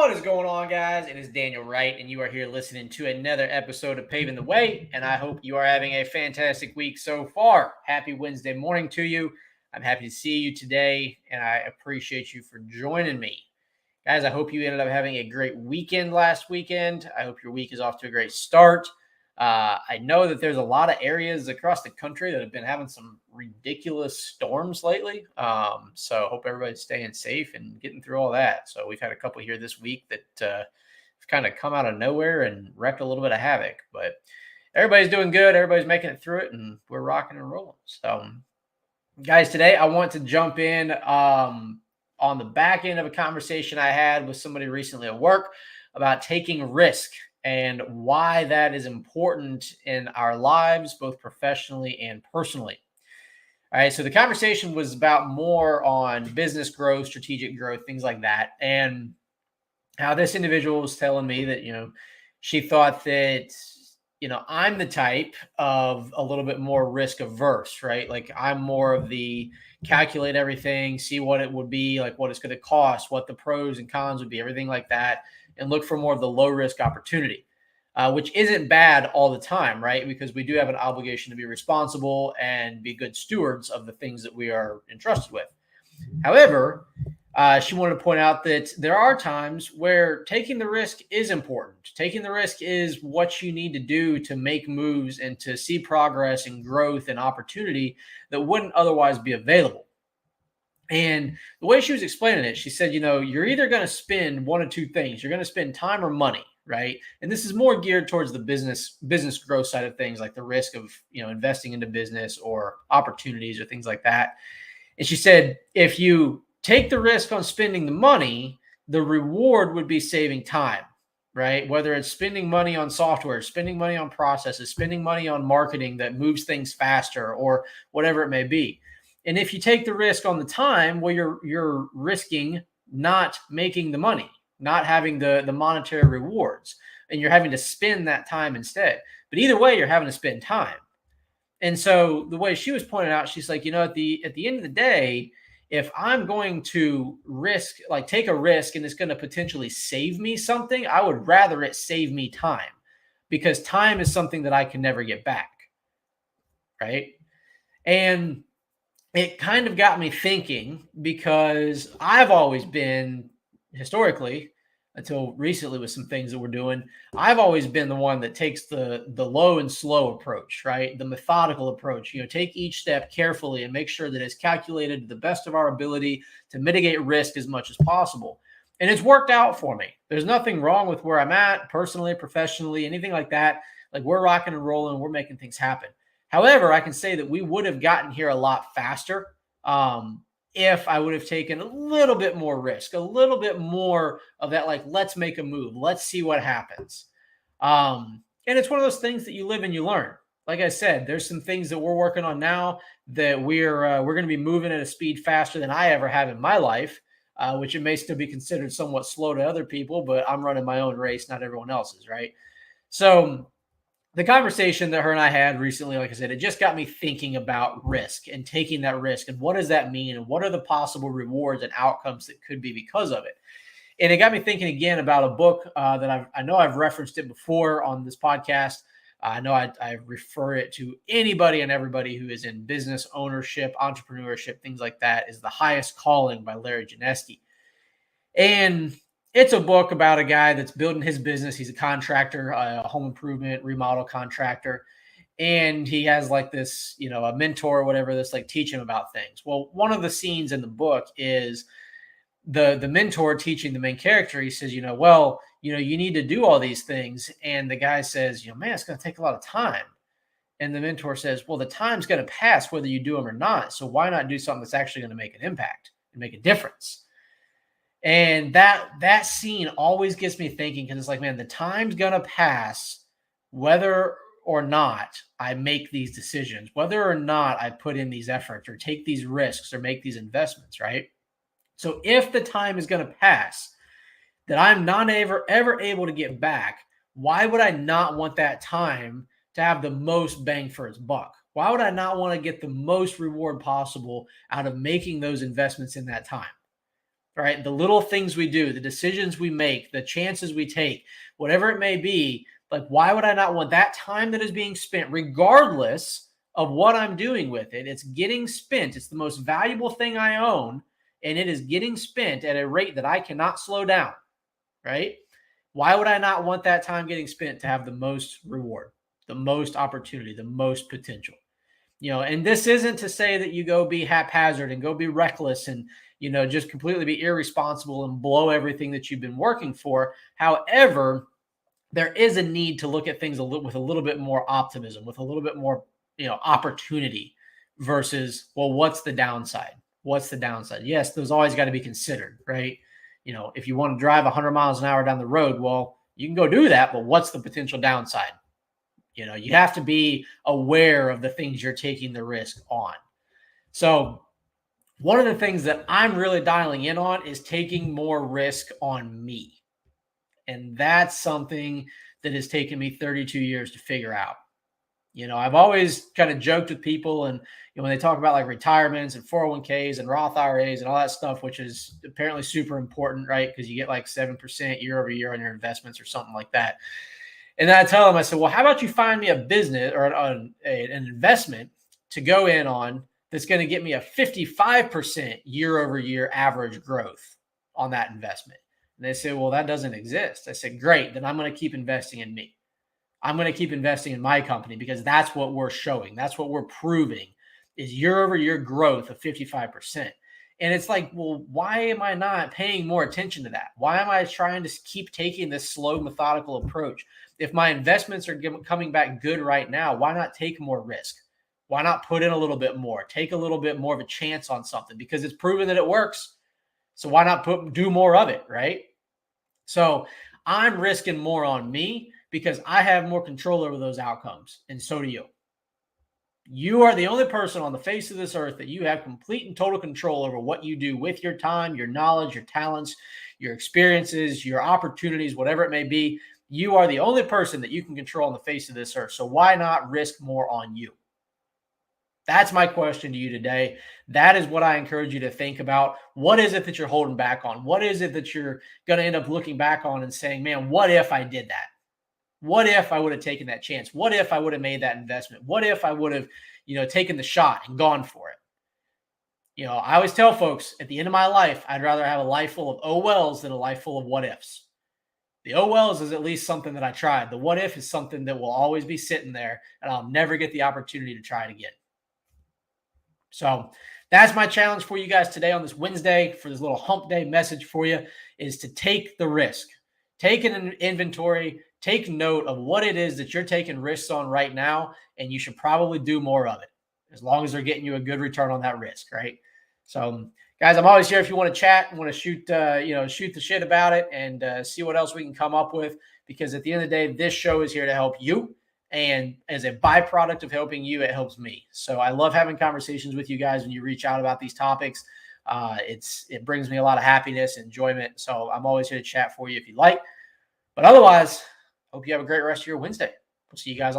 What is going on, guys? It is Daniel Wright, and you are here listening to another episode of Paving the Way. And I hope you are having a fantastic week so far. Happy Wednesday morning to you. I'm happy to see you today, and I appreciate you for joining me. Guys, I hope you ended up having a great weekend last weekend. I hope your week is off to a great start. I know that there's a lot of areas across the country that have been having some ridiculous storms lately. So I hope everybody's staying safe and getting through all that. So we've had a couple here this week that have kind of come out of nowhere and wrecked a little bit of havoc. But everybody's doing good. Everybody's making it through it, and we're rocking and rolling. So, guys, today I want to jump in on the back end of a conversation I had with somebody recently at work about taking risk and why that is important in our lives, both professionally and personally. All right. So the conversation was about more on business growth, strategic growth, things like that. And how this individual was telling me that, she thought that, I'm the type of a little bit more risk averse, right? Like I'm more of the calculate everything, see what it would be, like what it's going to cost, what the pros and cons would be, everything like that, and look for more of the low risk opportunity, which isn't bad all the time, right? Because we do have an obligation to be responsible and be good stewards of the things that we are entrusted with. However, she wanted to point out that there are times where taking the risk is important. Taking the risk is what you need to do to make moves and to see progress and growth and opportunity that wouldn't otherwise be available. And the way she was explaining it, she said, you're either going to spend one of two things. You're going to spend time or money, right? And this is more geared towards the business growth side of things, like the risk of, investing into business or opportunities or things like that. And she said, if you take the risk on spending the money, the reward would be saving time, right? Whether it's spending money on software, spending money on processes, spending money on marketing that moves things faster, or whatever it may be. And if you take the risk on the time, well, you're risking not making the money, not having the monetary rewards, and you're having to spend that time instead. But either way, you're having to spend time. And so the way she was pointing out, she's like, at the end of the day, if I'm going to take a risk and it's going to potentially save me something, I would rather it save me time, because time is something that I can never get back. Right. And it kind of got me thinking, because I've always been, historically, until recently with some things that we're doing, I've always been the one that takes the low and slow approach, right? The methodical approach. Take each step carefully and make sure that it's calculated to the best of our ability to mitigate risk as much as possible. And it's worked out for me. There's nothing wrong with where I'm at personally, professionally, anything like that. Like, we're rocking and rolling, we're making things happen. However, I can say that we would have gotten here a lot faster if I would have taken a little bit more risk, a little bit more of that, like, let's make a move, let's see what happens. And it's one of those things that you live and you learn. Like I said, there's some things that we're working on now that we're going to be moving at a speed faster than I ever have in my life, which it may still be considered somewhat slow to other people, but I'm running my own race, not everyone else's, right? So the conversation that her and I had recently, like I said, it just got me thinking about risk and taking that risk, and what does that mean, and what are the possible rewards and outcomes that could be because of it. And it got me thinking again about a book that I know I've referenced it before on this podcast. I know I refer it to anybody and everybody who is in business ownership, entrepreneurship, things like that, is The Highest Calling by Larry Janeski. And it's a book about a guy that's building his business. He's a contractor, a home improvement, remodel contractor. And he has like this, a mentor or whatever that's like teach him about things. Well, one of the scenes in the book is the mentor teaching the main character. He says, you need to do all these things. And the guy says, man, it's going to take a lot of time. And the mentor says, well, the time's going to pass whether you do them or not. So why not do something that's actually going to make an impact and make a difference? And that scene always gets me thinking, because it's like, man, the time's going to pass whether or not I make these decisions, whether or not I put in these efforts or take these risks or make these investments, right? So if the time is going to pass that I'm not ever able to get back, why would I not want that time to have the most bang for its buck? Why would I not want to get the most reward possible out of making those investments in that time? right? The little things we do, the decisions we make, the chances we take, whatever it may be, like, why would I not want that time that is being spent, regardless of what I'm doing with it? It's getting spent. It's the most valuable thing I own, and it is getting spent at a rate that I cannot slow down, right? Why would I not want that time getting spent to have the most reward, the most opportunity, the most potential? And this isn't to say that you go be haphazard and go be reckless and, just completely be irresponsible and blow everything that you've been working for. However, there is a need to look at things with a little bit more optimism, with a little bit more, opportunity versus, well, what's the downside? What's the downside? Yes, those always got to be considered, right? If you want to drive 100 miles an hour down the road, well, you can go do that, but what's the potential downside? You have to be aware of the things you're taking the risk on. So one of the things that I'm really dialing in on is taking more risk on me. And that's something that has taken me 32 years to figure out. I've always kind of joked with people, and when they talk about like retirements and 401ks and Roth IRAs and all that stuff, which is apparently super important, right? Because you get like 7% year over year on your investments or something like that. And then I tell them, I said, well, how about you find me a business or an investment to go in on that's going to get me a 55% year over year average growth on that investment? And they say, well, that doesn't exist. I said, great. Then I'm going to keep investing in me. I'm going to keep investing in my company because that's what we're showing. That's what we're proving is year over year growth of 55%. And it's like, well, why am I not paying more attention to that? Why am I trying to keep taking this slow, methodical approach? If my investments are coming back good right now, why not take more risk? Why not put in a little bit more, take a little bit more of a chance on something because it's proven that it works. So why not do more of it, right? So I'm risking more on me because I have more control over those outcomes, and so do you. You are the only person on the face of this earth that you have complete and total control over what you do with your time, your knowledge, your talents, your experiences, your opportunities, whatever it may be. You are the only person that you can control on the face of this earth. So why not risk more on you? That's my question to you today. That is what I encourage you to think about. What is it that you're holding back on? What is it that you're going to end up looking back on and saying, man, what if I did that? What if I would have taken that chance? What if I would have made that investment? What if I would have, taken the shot and gone for it? I always tell folks at the end of my life, I'd rather have a life full of oh wells than a life full of what ifs. The oh wells is at least something that I tried. The what if is something that will always be sitting there and I'll never get the opportunity to try it again. So that's my challenge for you guys today on this Wednesday for this little hump day message for you is to take the risk. Take an inventory, take note of what it is that you're taking risks on right now, and you should probably do more of it as long as they're getting you a good return on that risk, right? So, guys, I'm always here if you want to chat and want to shoot the shit about it and see what else we can come up with, because at the end of the day, this show is here to help you. And as a byproduct of helping you, it helps me. So I love having conversations with you guys when you reach out about these topics. It brings me a lot of happiness and enjoyment. So I'm always here to chat for you if you'd like. But otherwise, hope you have a great rest of your Wednesday. We'll see you guys on